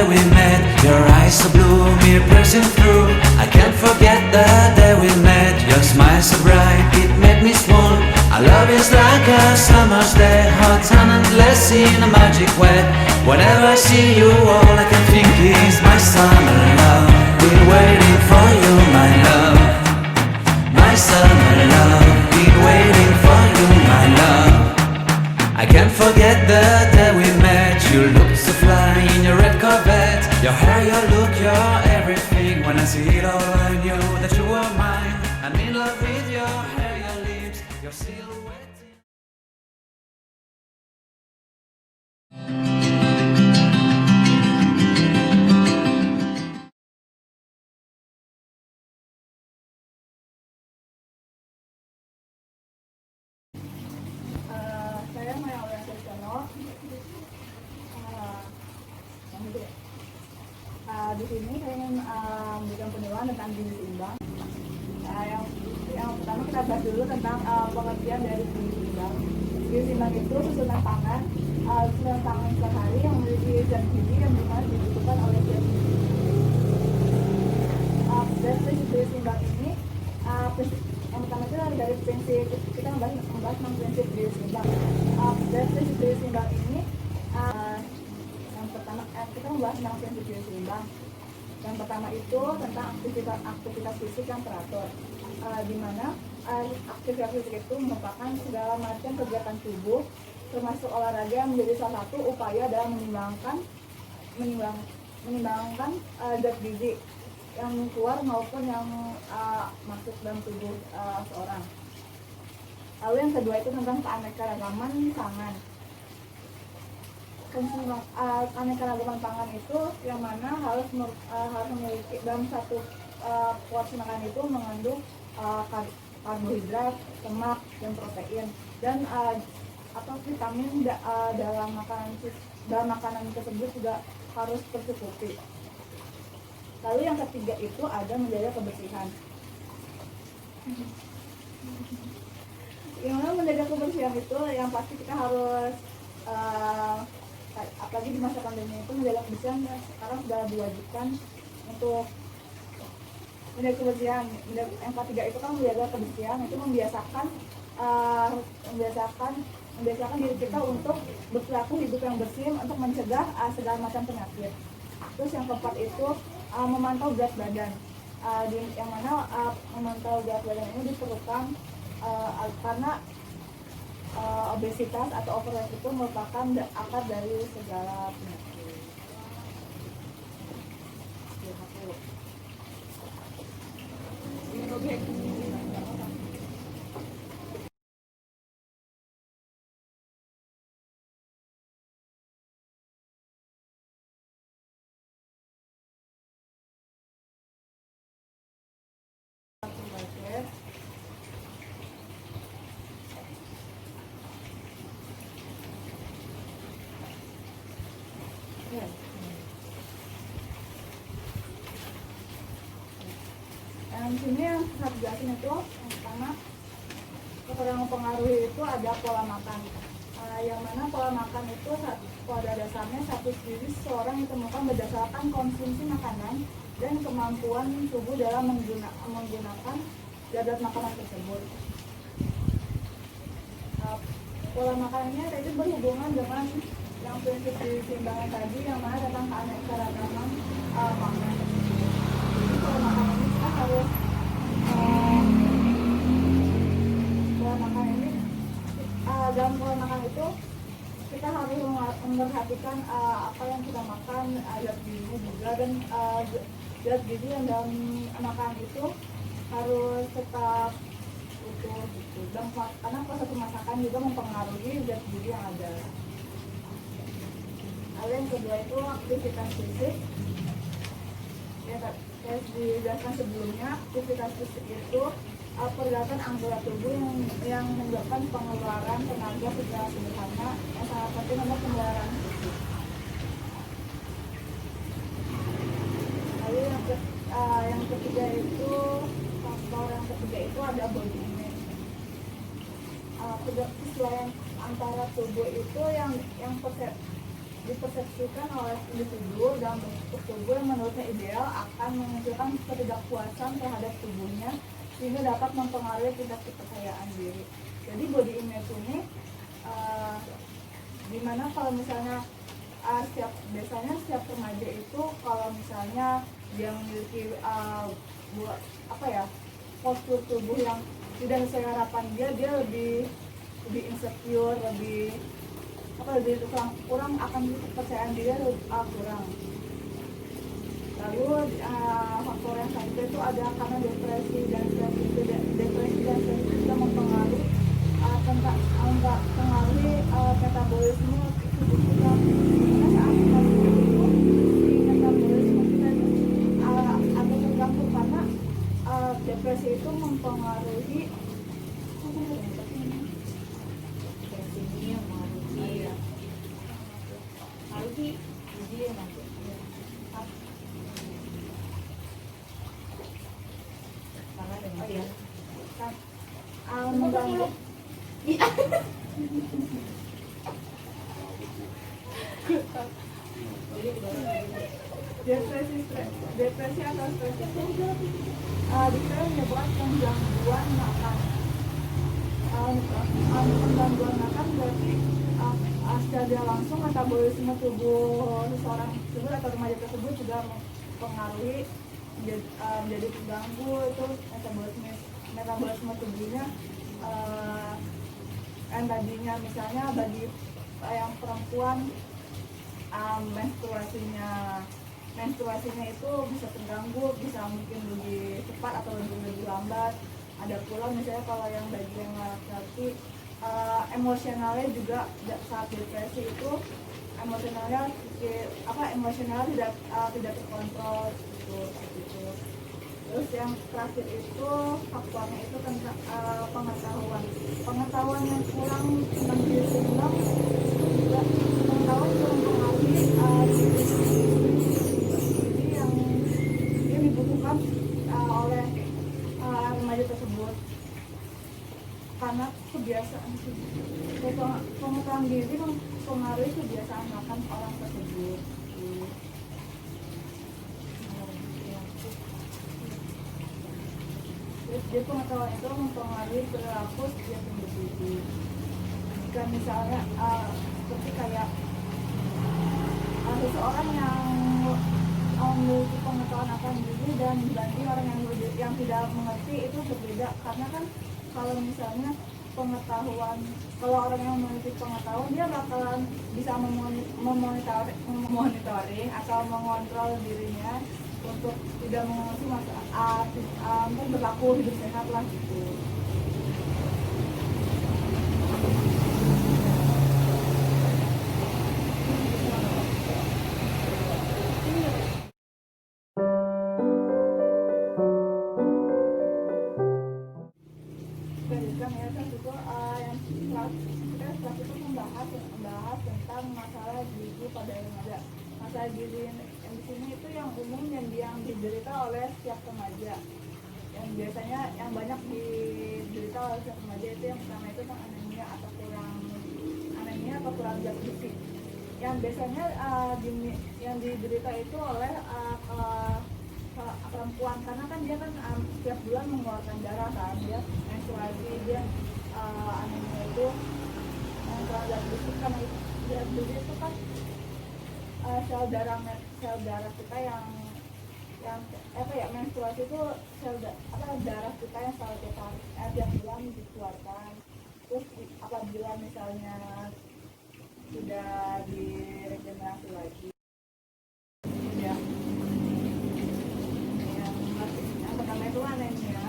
day we met. Your eyes so blue, me piercing through. I can't forget the day we met. Your smile so bright, it made me swoon. Our love is like a summer's day, hot and endless in a magic way. Whenever I see you, all I can think is my summer love. Been waiting for you, my love. My summer love. Been waiting for you, my love. I can't forget the day we met. You looked so fly in your red Corvette. Your hair, your look, your everything. When I see it all, I knew that you were mine. I'm in love with your hair, your lips, your silhouette. Saya Maya Aulia Susono. Di sini saya ingin memberikan penjelasan tentang gizi seimbang. Yang pertama kita bahas dulu tentang pengertian dari gizi seimbang. Gizi seimbang itu susunan pangan sehari yang memiliki zat gizi yang dimana dibutuhkan oleh tubuh. Dan prinsip gizi seimbang ini yang pertama itu dari prinsip kita membahas tentang prinsip gizi seimbang. Dan prinsip gizi seimbang ini yang pertama kita membahas tentang prinsip gizi seimbang. Yang pertama itu tentang aktivitas fisik yang teratur, di mana aktivitas fisik itu merupakan segala macam kegiatan tubuh, termasuk olahraga yang menjadi salah satu upaya dalam menimbangkan zat gizi yang keluar maupun yang masuk dalam tubuh seorang. Lalu yang kedua itu tentang keanekaragaman pangan. Keanekaragaman pangan itu yang mana harus memiliki dalam satu porsi makan itu mengandung karbohidrat, lemak, dan protein, dan atau vitamin dalam makanan tersebut juga harus tercukupi. Lalu yang ketiga itu ada menjaga kebersihan. Yang mana menjaga kebersihan itu yang pasti kita harus apalagi di masa pandemi itu menjaga kebersihan sekarang sudah diwajibkan untuk menjaga kebersihan. Yang ketiga itu kan menjaga kebersihan, itu membiasakan diri kita untuk berperilaku hidup yang bersih untuk mencegah segala macam penyakit. Terus yang keempat itu memantau berat badan, yang mana memantau berat badan ini diperlukan karena obesitas atau overweight itu merupakan akar dari segala penyakit. Yang sini yang harus jelasin itu yang pertama faktor yang mempengaruhi itu ada pola makan. Yang mana pola makan itu pada dasarnya satu diri seseorang ditemukan berdasarkan konsumsi makanan dan kemampuan tubuh dalam menggunakan zat makanan tersebut. Pola makanannya itu berhubungan dengan yang prinsip keseimbangan tadi yang mana tentang keanekaragaman pangan. Jadi pola makan ini kita harus pola makan ini dalam pola makan itu kita harus memperhatikan apa yang kita makan, zat gizi juga, dan zat gizi yang dalam makan itu harus tetap utuh gitu. Dan karena proses pemasakan juga mempengaruhi zat gizi yang ada. Lalu yang kedua itu aktivitas fisik. Ya, saya dijelaskan sebelumnya, aktivitas fisik itu pergerakan anggota tubuh yang menyebabkan pengeluaran tenaga secara sederhana, yang salah satu adalah pengeluaran fisik. Lalu yang ketiga itu faktor yang ketiga itu ada body image. Kesesuaian antara tubuh itu yang dipersepsikan oleh individu dalam bentuk tubuh yang menurutnya ideal akan menghasilkan ketidakpuasan terhadap tubuhnya sehingga dapat mempengaruhi tingkat kepercayaan diri. Jadi body image ini dimana kalau misalnya biasanya setiap remaja itu kalau misalnya dia memiliki postur tubuh yang tidak sesuai harapan dia lebih insecure, lebih kurang akan kepercayaan diri kurang. Lalu faktor yang selanjutnya itu ada karena depresi dan stres juga mempengaruhi metabolisme tubuh kita. Saat kita itu si metabolisme kita itu agak terganggu karena depresi itu mempengaruhi mengganggu depresi atau stres itu dikira menyebabkan gangguan makan. Gangguan makan berarti secara langsung metabolisme tubuh seseorang tersebut atau remaja tersebut juga mempengaruhi menjadi terganggu. Itu metabolisme tubuhnya yang tadinya misalnya bagi yang perempuan menstruasinya itu bisa terganggu, bisa mungkin lebih cepat atau lebih lambat. Ada pula misalnya kalau yang bagi yang laki-laki emosionalnya juga saat depresi itu emosionalnya tidak terkontrol gitu. Terus yang terakhir itu faktornya itu tentang pengetahuan yang kurang tentang diri sendiri, juga pengetahuan kurang mengenali diri yang dibutuhkan oleh remaja tersebut karena kebiasaan pengetahuan diri mempengaruhi kebiasaan makan orang tersebut. Jadi pengetahuan itu mempengaruhi perilaku setiap individu. Jika misalnya seperti kayak seseorang yang memiliki pengetahuan akan diri dan dibanding orang yang tidak mengerti itu berbeda, karena kan kalau misalnya kalau orang yang memiliki pengetahuan dia bakalan bisa memonitoring atau mengontrol dirinya untuk tidak mengalami masalah untuk berlaku hidup sehat lah gitu. Yang itu membahas tentang masalah gizi pada remaja. Masalah gizi yang di sini itu yang umum yang diderita oleh setiap remaja. Yang biasanya yang banyak diderita oleh setiap remaja itu yang pertama itu anemia atau kurang zat gizi. Yang biasanya yang diderita itu oleh perempuan, karena kan dia kan setiap bulan mengeluarkan darah kan, dia menstruasi, dia anemia itu kurang zat gizi. Karena zat gizi itu kan sel darah kita yang menstruasi itu darah kita yang selalu tiap bulan dikeluarkan. Terus apabila misalnya sudah diregenerasi lagi ya, yang pertama itu anemia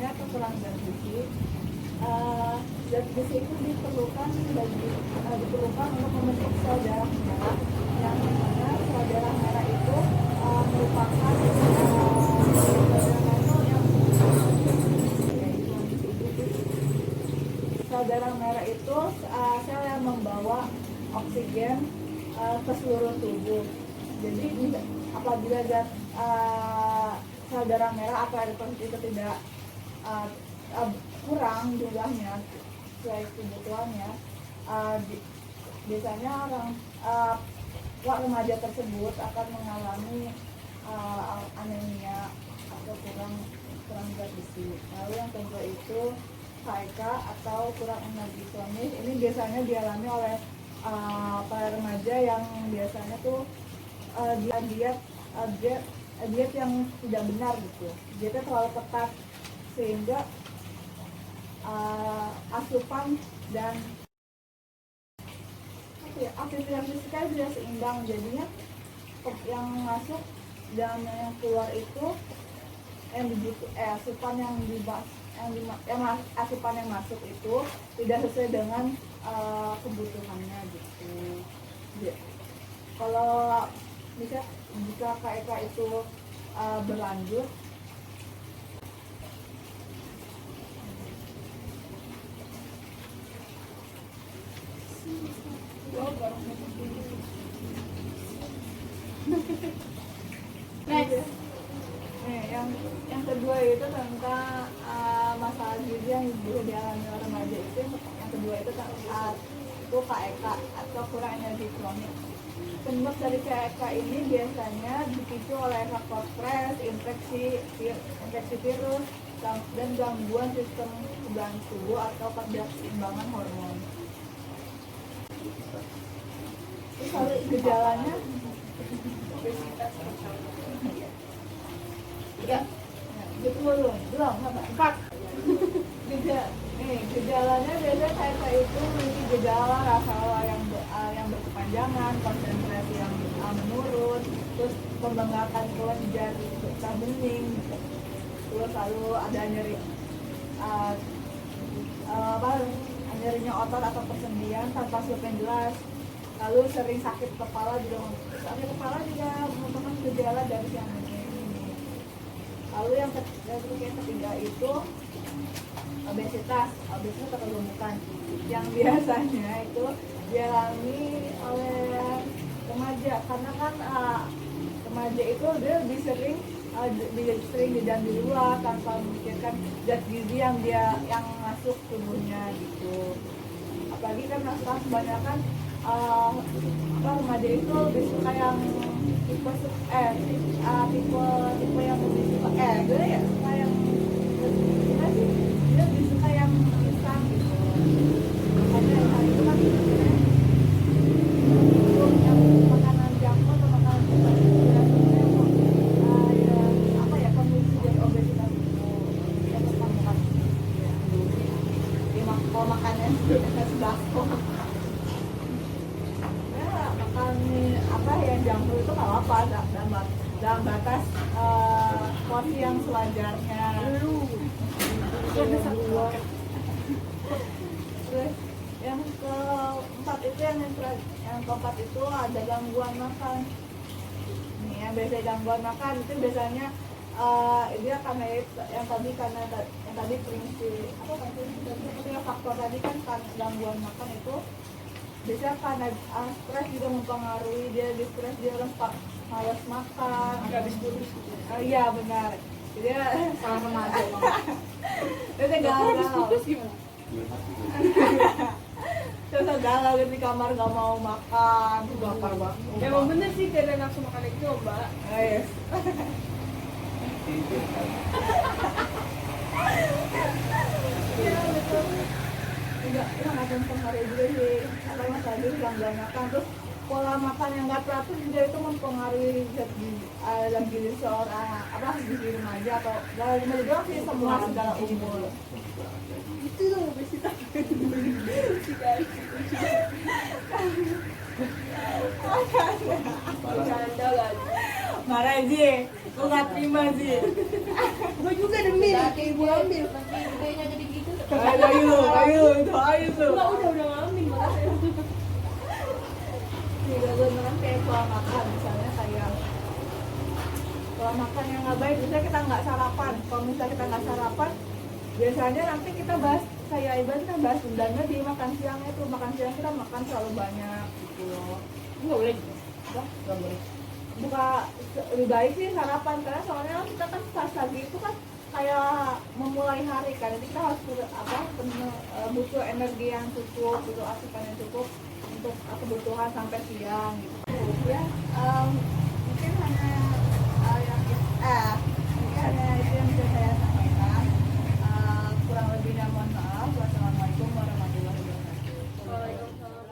atau kurang zat gizi. Zat gizi itu diperlukan untuk membentuk sel darah merah, yang dimana sel darah merah itu merupakan sel darah merah itu sel yang membawa oksigen ke seluruh tubuh. Jadi apabila sel darah merah atau eritrosit itu tidak kurang jumlahnya sesuai kebutuhannya, biasanya remaja tersebut akan mengalami anemia atau kurang zat besi. Lalu yang kedua itu KEK atau kurang energi kronis. Ini biasanya dialami oleh para remaja yang biasanya tuh diet yang tidak benar gitu. Dietnya terlalu ketat sehingga asupan dan aktivitas fisiknya tidak seimbang, jadinya yang masuk dan yang keluar itu asupan yang masuk itu tidak sesuai dengan kebutuhannya gitu. Kalau jika KEK itu berlanjut, next. Yang kedua itu tentang masalah gizi yang dialami oleh remaja itu. Yang kedua itu itu KEK atau kurang energi kronik. Penyebab dari KEK ini biasanya dipicu oleh faktor stres, infeksi virus, dan gangguan sistem kekebalan tubuh atau ketidakseimbangan hormon. Terus kalau gejalanya ya, belum apa? Gejalanya biasanya KEK itu memiliki gejala rasa lelah yang berkepanjangan, konsentrasi yang menurun, terus pembengkakan kelenjar getah bening, terus lalu ada nyerinya otot atau persendian tanpa sebab yang jelas, lalu sering sakit kepala juga merupakan gejala dari yang ini. Lalu yang ketiga itu obesitas atau kegemukan yang biasanya itu dialami oleh remaja, karena kan remaja itu dia lebih sering jajan di luar tanpa memikirkan zat gizi yang masuk tubuhnya gitu. Apalagi kan sekarang kebanyakan remaja itu lebih suka yang tipe yang lebih suka suka yang gimana sih, dia lebih suka yang instan gitu. Makanya hal itu kan yang makanan junk food atau makanan kondisi dari obesitas itu yang makan kalau makannya sebako makan yang junk food itu nggak apa dalam batas porsi yang sewajarnya. Terus yang keempat itu ada gangguan makan. Nih yang biasa gangguan makan itu biasanya dia karena yang tadi prinsip faktor tadi kan gangguan makan itu biasanya karena stres juga mempengaruhi dia. Di stres dia malas makan, agak habis kurus gitu. Iya benar. Jadi salah remaja banget. Dia galau. Terus galau di kamar gak mau makan, lapar banget. Emang bener sih tidak nafsu makan itu coba. Yes. Iya betul. Enggak mempengaruhi juga sih. Apalagi masalah diri gangguan makan, terus pola makan yang nggak teratur juga itu mempengaruhi zat gizi seorang gizi remaja atau dalam remaja doang sih, semua segala umur. Itu tuh obesitas. Bercanda lah. Marah Ji, gue nggak terima Ji. Gue juga demi kayak gue ambil pasti gedenya jadi gitu. Ayo tuh. Udah ngambil makanya. Tidak beneran kayak pola makan, misalnya kayak pola makan yang nggak baik, misalnya kita nggak sarapan. Kalau misalnya kita nggak sarapan, biasanya nanti kita bahas kayak ibarat kita bahas undangnya di makan siangnya itu. Makan siang kita makan selalu banyak gitu loh. Nggak boleh. Nggak boleh. Lebih baik sih sarapan, karena soalnya kita kan pas pagi itu kan kayak memulai hari kan, jadi kita harus butuh energi yang cukup, butuh asupan yang cukup untuk kebutuhan sampai siang gitu ya. Mungkin hanya mungkin hanya itu yang bisa saya sampaikan. Kurang lebihnya mohon maaf. Wassalamualaikum warahmatullahi wabarakatuh. Waalaikumsalam.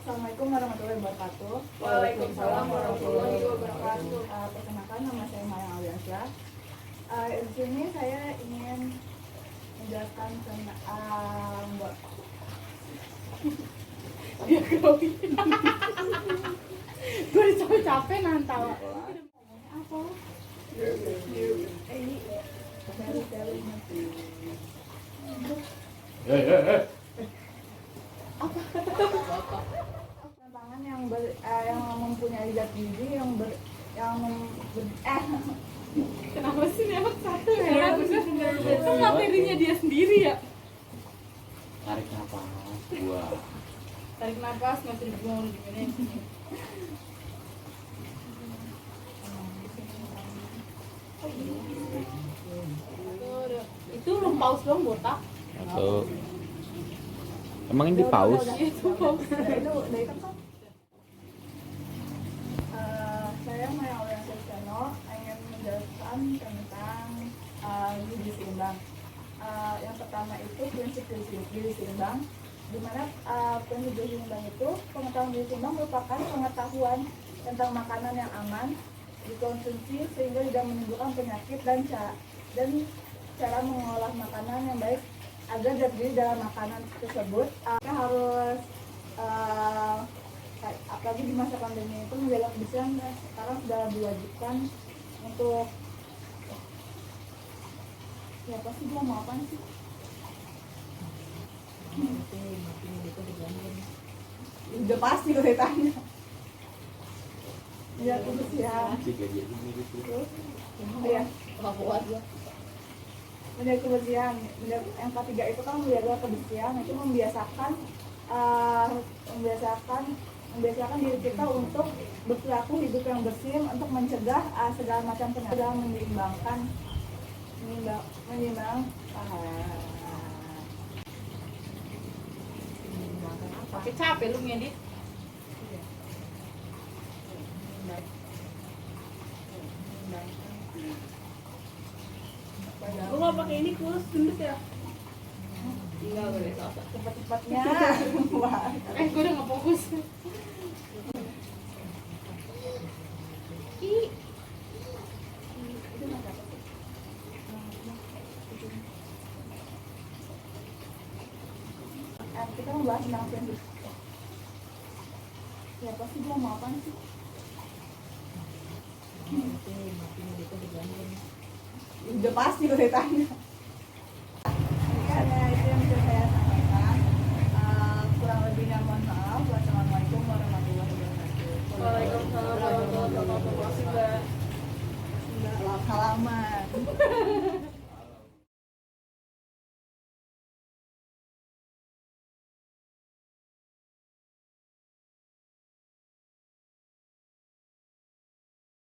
Assalamualaikum warahmatullahi wabarakatuh. Waalaikumsalam warahmatullahi wabarakatuh. Perkenalkan, nama saya Maya Aliansyah. Di sini saya ingin menjelaskan tentang Gue udah capek-capek nantau. apa? Tantangan yang mempunyai zat gizi Kenapa sih nih anak satu ya? Kok materinya dia sendiri ya? Tarik nafas dua. Tarik nafas, masih bingung gimana ini. Itu belum paus dong botak. Satu. Emang ini paus? Itu paus. Saya Maya Aliansyah ingin menjelaskan tentang gizi seimbang. Yang pertama itu prinsip gizi seimbang, di mana prinsip gizi seimbang itu, pengetahuan gizi seimbang merupakan pengetahuan tentang makanan yang aman dikonsumsi sehingga tidak menimbulkan penyakit dan cara mengolah makanan yang baik agar zat gizi dalam makanan tersebut. Kita harus apalagi di masa pandemi itu menjaga kebersihan sekarang sudah diwajibkan untuk ya pasti dia mau apa sih? Udah pasti gue tanya. Ya kebersihan. Terus, ya. Menjaga kebersihan. Yang ketiga itu kan menjaga kebersihan, itu membiasakan diri kita untuk berperilaku hidup yang bersih, untuk mencegah segala macam penyakit dan menyeimbang Pakai capek lu ngedit. Lu nggak pakai ini kurus gendut ya? Enggak boleh salah. cepat-cepatnya. Gue udah nggak fokus. Kita membahas tentang prinsip. Ya pasti dia mau apa sih? Udah pasti gue tanya.